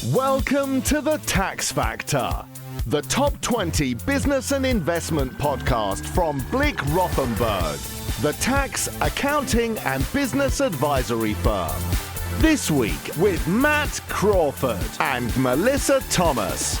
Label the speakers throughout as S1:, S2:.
S1: Welcome to The Tax Factor, the top 20 business and investment podcast from Blick Rothenberg, the tax, accounting and business advisory firm. This week with Matt Crawford and Melissa Thomas.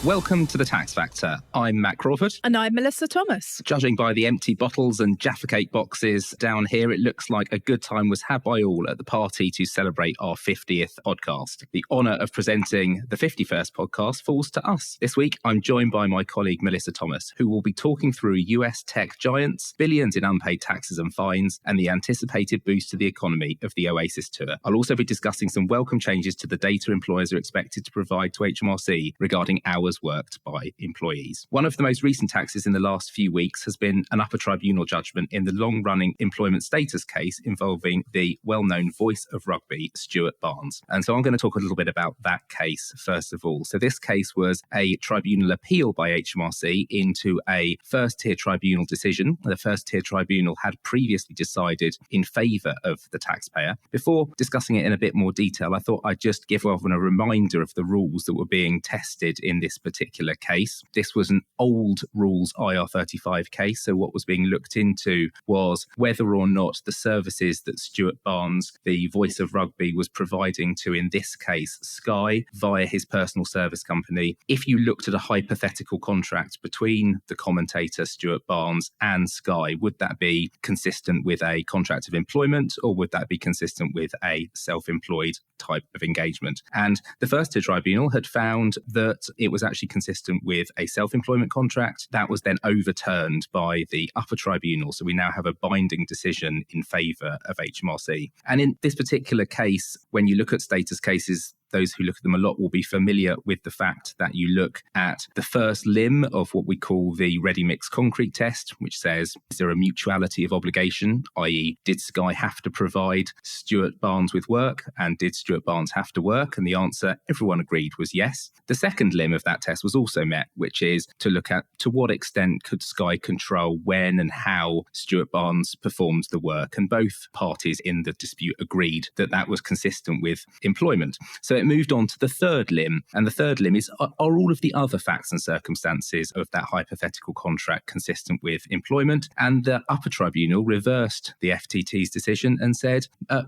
S2: Welcome to The Tax Factor. I'm Matt Crawford.
S3: And I'm Melissa Thomas.
S2: Judging by the empty bottles and Jaffa Cake boxes down here, it looks like a good time was had by all at the party to celebrate our 50th podcast. The honour of presenting the 51st podcast falls to us. This week, I'm joined by my colleague Melissa Thomas, who will be talking through US tech giants, billions in unpaid taxes and fines, and the anticipated boost to the economy of the Oasis tour. I'll also be discussing some welcome changes to the data employers are expected to provide to HMRC regarding hours worked by employees. One of the most recent taxes in the last few weeks has been an Upper Tribunal judgment in the long-running employment status case involving the well-known voice of rugby, Stuart Barnes. And so I'm going to talk a little bit about that case first of all. So this case was a tribunal appeal by HMRC into a first-tier tribunal decision. The first-tier tribunal had previously decided in favour of the taxpayer. Before discussing it in a bit more detail, I thought I'd just give everyone a reminder of the rules that were being tested in this particular case. This was an old rules IR35 case, so what was being looked into was whether or not the services that Stuart Barnes, the voice of rugby, was providing to, in this case, Sky, via his personal service company. If you looked at a hypothetical contract between the commentator Stuart Barnes and Sky, would that be consistent with a contract of employment, or would that be consistent with a self-employed type of engagement? And the first tier tribunal had found that it was actually consistent with a self-employment contract. That was then overturned by the upper tribunal. So we now have a binding decision in favour of HMRC. And in this particular case, when you look at status cases, those who look at them a lot will be familiar with the fact that you look at the first limb of what we call the ready-mix concrete test, which says, is there a mutuality of obligation, i.e. did Sky have to provide Stuart Barnes with work, and did Stuart Barnes have to work? And the answer, everyone agreed, was yes. The second limb of that test was also met, which is to look at to what extent could Sky control when and how Stuart Barnes performed the work. And both parties in the dispute agreed that that was consistent with employment. So it moved on to the third limb. And the third limb is, are all of the other facts and circumstances of that hypothetical contract consistent with employment? And the upper tribunal reversed the FTT's decision and said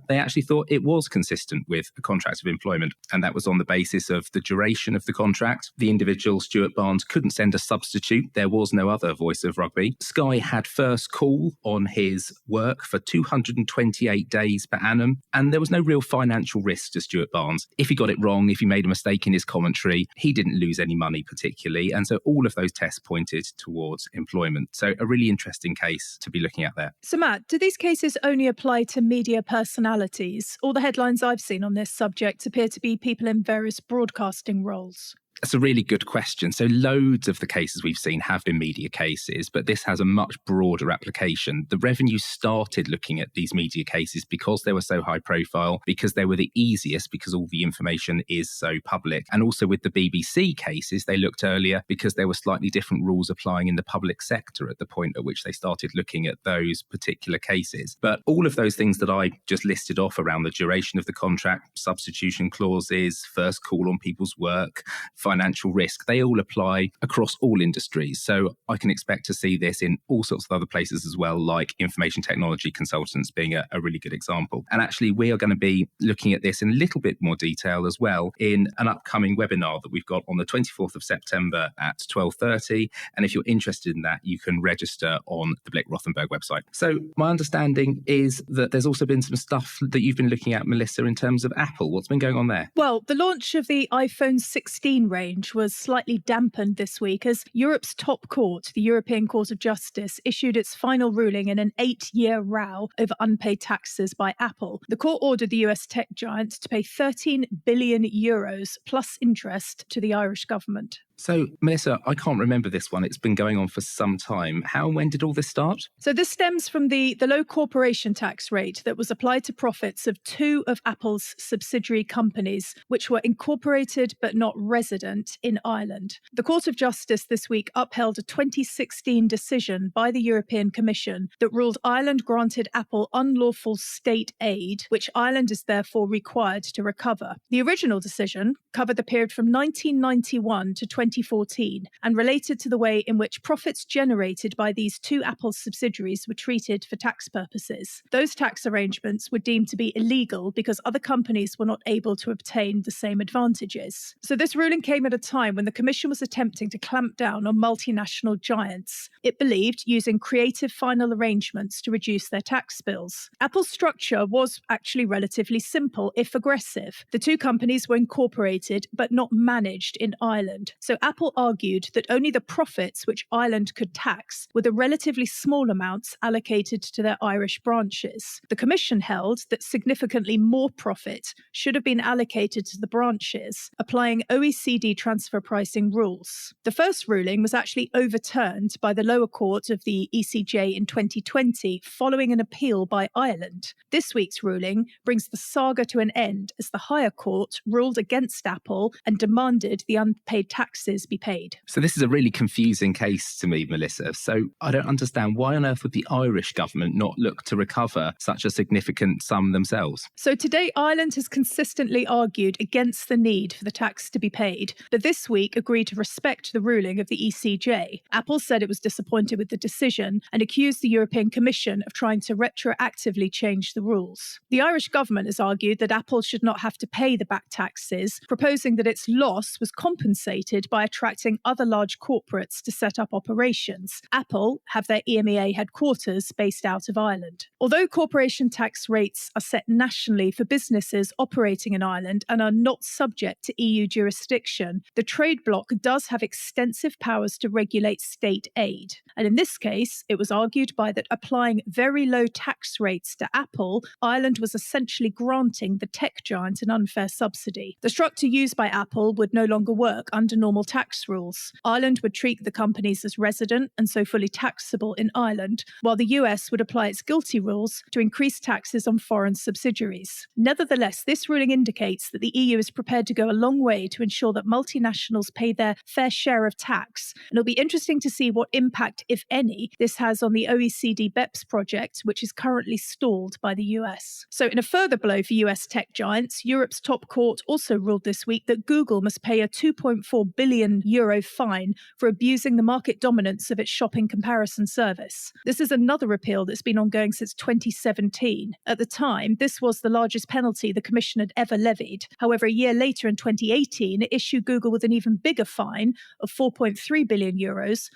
S2: they actually thought it was consistent with a contract of employment. And that was on the basis of the duration of the contract. The individual, Stuart Barnes, couldn't send a substitute. There was no other voice of rugby. Sky had first call on his work for 228 days per annum. And there was no real financial risk to Stuart Barnes. If he got it wrong, if he made a mistake in his commentary, he didn't lose any money particularly. And so all of those tests pointed towards employment. So a really interesting case to be looking at there.
S3: So Matt, do these cases only apply to media personalities? All the headlines I've seen on this subject appear to be people in various broadcasting roles.
S2: That's a really good question. So loads of the cases we've seen have been media cases, but this has a much broader application. The Revenue started looking at these media cases because they were so high profile, because they were the easiest, because all the information is so public. And also with the BBC cases, they looked earlier because there were slightly different rules applying in the public sector at the point at which they started looking at those particular cases. But all of those things that I just listed off around the duration of the contract, substitution clauses, first call on people's work, financial risk, they all apply across all industries. So I can expect to see this in all sorts of other places as well, like information technology consultants being a really good example. And actually, we are going to be looking at this in a little bit more detail as well in an upcoming webinar that we've got on the 24th of September at 12:30. And if you're interested in that, you can register on the Blick Rothenberg website. So my understanding is that there's also been some stuff that you've been looking at, Melissa, in terms of Apple. What's been going on there?
S3: Well, the launch of the iPhone 16 range was slightly dampened this week as Europe's top court, the European Court of Justice, issued its final ruling in an 8-year row over unpaid taxes by Apple. The court ordered the US tech giant to pay €13 billion plus interest to the Irish government.
S2: So, Melissa, I can't remember this one. It's been going on for some time. How and when did all this start?
S3: So this stems from the low corporation tax rate that was applied to profits of two of Apple's subsidiary companies, which were incorporated but not resident in Ireland. The Court of Justice this week upheld a 2016 decision by the European Commission that ruled Ireland granted Apple unlawful state aid, which Ireland is therefore required to recover. The original decision covered the period from 1991 to 2014 and related to the way in which profits generated by these two Apple subsidiaries were treated for tax purposes. Those tax arrangements were deemed to be illegal because other companies were not able to obtain the same advantages. So this ruling came at a time when the Commission was attempting to clamp down on multinational giants. It believed using creative final arrangements to reduce their tax bills. Apple's structure was actually relatively simple, if aggressive. The two companies were incorporated but not managed in Ireland. So Apple argued that only the profits which Ireland could tax were the relatively small amounts allocated to their Irish branches. The Commission held that significantly more profit should have been allocated to the branches, applying OECD transfer pricing rules. The first ruling was actually overturned by the lower court of the ECJ in 2020 following an appeal by Ireland. This week's ruling brings the saga to an end as the higher court ruled against Apple and demanded the unpaid taxes be paid.
S2: So this is a really confusing case to me, Melissa. So I don't understand, why on earth would the Irish government not look to recover such a significant sum themselves?
S3: So today, Ireland has consistently argued against the need for the tax to be paid, but this week agreed to respect the ruling of the ECJ. Apple said it was disappointed with the decision and accused the European Commission of trying to retroactively change the rules. The Irish government has argued that Apple should not have to pay the back taxes, proposing that its loss was compensated by attracting other large corporates to set up operations. Apple have their EMEA headquarters based out of Ireland. Although corporation tax rates are set nationally for businesses operating in Ireland and are not subject to EU jurisdiction, the trade bloc does have extensive powers to regulate state aid. And in this case, it was argued by that applying very low tax rates to Apple, Ireland was essentially granting the tech giant an unfair subsidy. The structure used by Apple would no longer work under normal tax rules. Ireland would treat the companies as resident and so fully taxable in Ireland, while the US would apply its GILTI rules to increase taxes on foreign subsidiaries. Nevertheless, this ruling indicates that the EU is prepared to go a long way to ensure that multinationals pay their fair share of tax. And it'll be interesting to see what impact, if any, this has on the OECD BEPS project, which is currently stalled by the US. So in a further blow for US tech giants, Europe's top court also ruled this week that Google must pay a €2.4 billion fine for abusing the market dominance of its shopping comparison service. This is another appeal that's been ongoing since 2017. At the time, this was the largest penalty the Commission had ever levied. However, a year later in 2018, it issued Google with an even bigger fine of €4.3 billion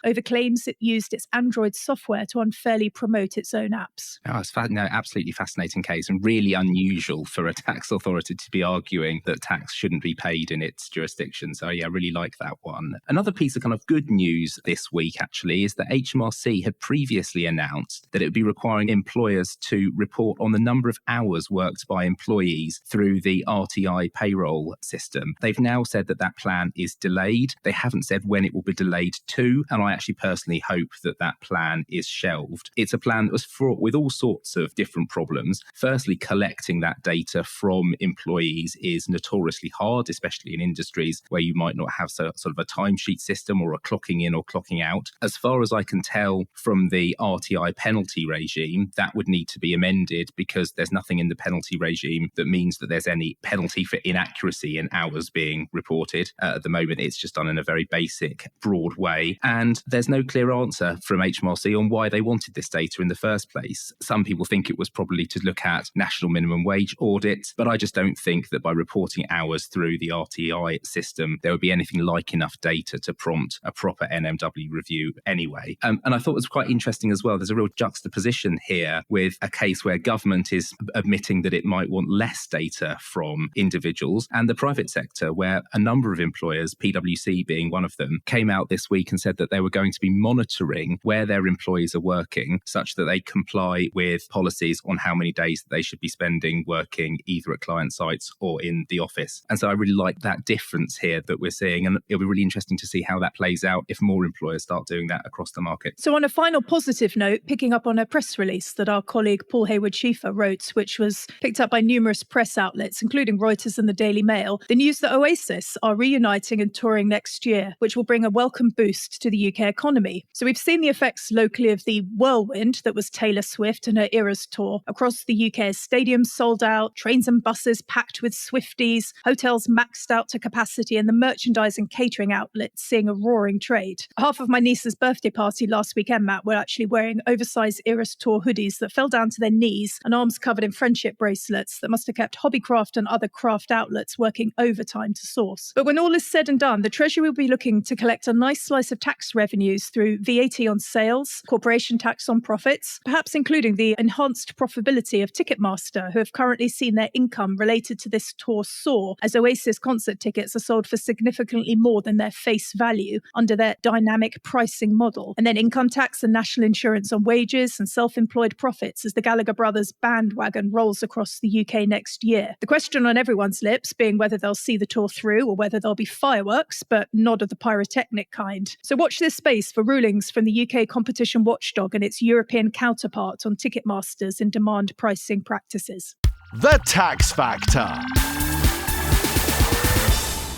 S3: over claims it used its Android software to unfairly promote its own apps.
S2: Oh, it's absolutely fascinating case and really unusual for a tax authority to be arguing that tax shouldn't be paid in its jurisdiction. So yeah, I really like that one. Another piece of kind of good news this week, actually, is that HMRC had previously announced that it would be requiring employers to report on the number of hours worked by employees through the RTI payroll system. They've now said that that plan is delayed. They haven't said when it will be delayed to, and I actually personally hope that that plan is shelved. It's a plan that was fraught with all sorts of different problems. Firstly, collecting that data from employees is notoriously hard, especially in industries where you might not have sort of a timesheet system or a clocking in or clocking out. As far as I can tell from the RTI penalty regime, that would need to be amended because there's nothing in the penalty regime that means that there's any penalty for inaccuracy in hours being reported. At the moment, it's just done in a very basic, broad way. And there's no clear answer from HMRC on why they wanted this data in the first place. Some people think it was probably to look at national minimum wage audits, but I just don't think that by reporting hours through the RTI system, there would be anything like enough data to prompt a proper NMW review anyway. And I thought it was quite interesting as well. There's a real juxtaposition here with a case where government is admitting that it might want less data from individuals, and the private sector, where a number of employers, PwC being one of them, came out this week and said that they were going to be monitoring where their employees are working such that they comply with policies on how many days they should be spending working either at client sites or in the office. And so I really like that difference here that we're seeing. And it'll be really interesting to see how that plays out if more employers start doing that across the market.
S3: So on a final positive note, picking up on a press release that our colleague Paul Hayward-Schiefer wrote, which was picked up by numerous press outlets, including Reuters and the Daily Mail, the news that Oasis are reuniting and touring next year, which will bring a welcome boost to the UK economy. So we've seen the effects locally of the whirlwind that was Taylor Swift and her Eras tour. Across the UK, stadiums sold out, trains and buses packed with Swifties, hotels maxed out to capacity, and the merchandise and catering outlets seeing a roaring trade. Half of my niece's birthday party last weekend, Matt, were actually wearing oversized Eras tour hoodies that fell down to their knees and arms covered in friendship bracelets that must have kept Hobbycraft and other craft outlets working overtime to source. But when all is said and done, the Treasury will be looking to collect a nice slice of tax revenues through VAT on sales, corporation tax on profits, perhaps including the enhanced profitability of Ticketmaster, who have currently seen their income related to this tour soar as Oasis concert tickets are sold for significantly more than their face value under their dynamic pricing model. And then income tax and national insurance on wages and self-employed profits as the Gallagher brothers bandwagon rolls across the UK next year. The question on everyone's lips being whether they'll see the tour through or whether there'll be fireworks, but not of the pyrotechnic kind. So watch this space for rulings from the UK competition watchdog and its European counterpart on Ticketmaster's in demand pricing practices.
S1: The Tax Factor.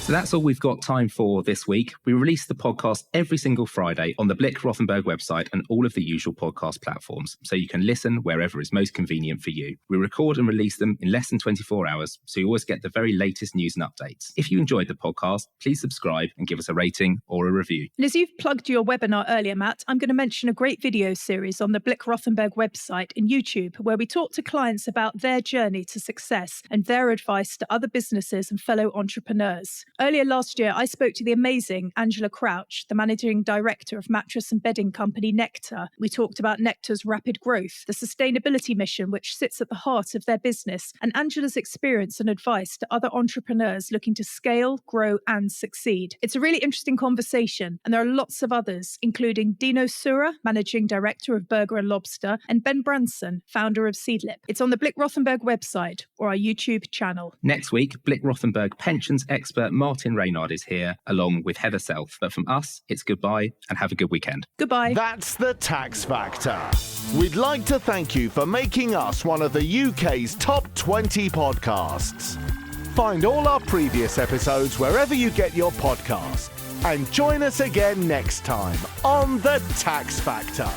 S2: So that's all we've got time for this week. We release the podcast every single Friday on the Blick Rothenberg website and all of the usual podcast platforms, so you can listen wherever is most convenient for you. We record and release them in less than 24 hours, so you always get the very latest news and updates. If you enjoyed the podcast, please subscribe and give us a rating or a review.
S3: And as you've plugged your webinar earlier, Matt, I'm going to mention a great video series on the Blick Rothenberg website and YouTube, where we talk to clients about their journey to success and their advice to other businesses and fellow entrepreneurs. Earlier last year, I spoke to the amazing Angela Crouch, the managing director of mattress and bedding company Nectar. We talked about Nectar's rapid growth, the sustainability mission which sits at the heart of their business, and Angela's experience and advice to other entrepreneurs looking to scale, grow, and succeed. It's a really interesting conversation, and there are lots of others, including Dino Sura, managing director of Burger & Lobster, and Ben Branson, founder of Seedlip. It's on the Blick Rothenberg website or our YouTube channel.
S2: Next week, Blick Rothenberg pensions expert Martin Reynard is here, along with Heather Self. But from us, it's goodbye and have a good weekend.
S3: Goodbye.
S1: That's the Tax Factor. We'd like to thank you for making us one of the UK's top 20 podcasts. Find all our previous episodes wherever you get your podcasts. And join us again next time on the Tax Factor.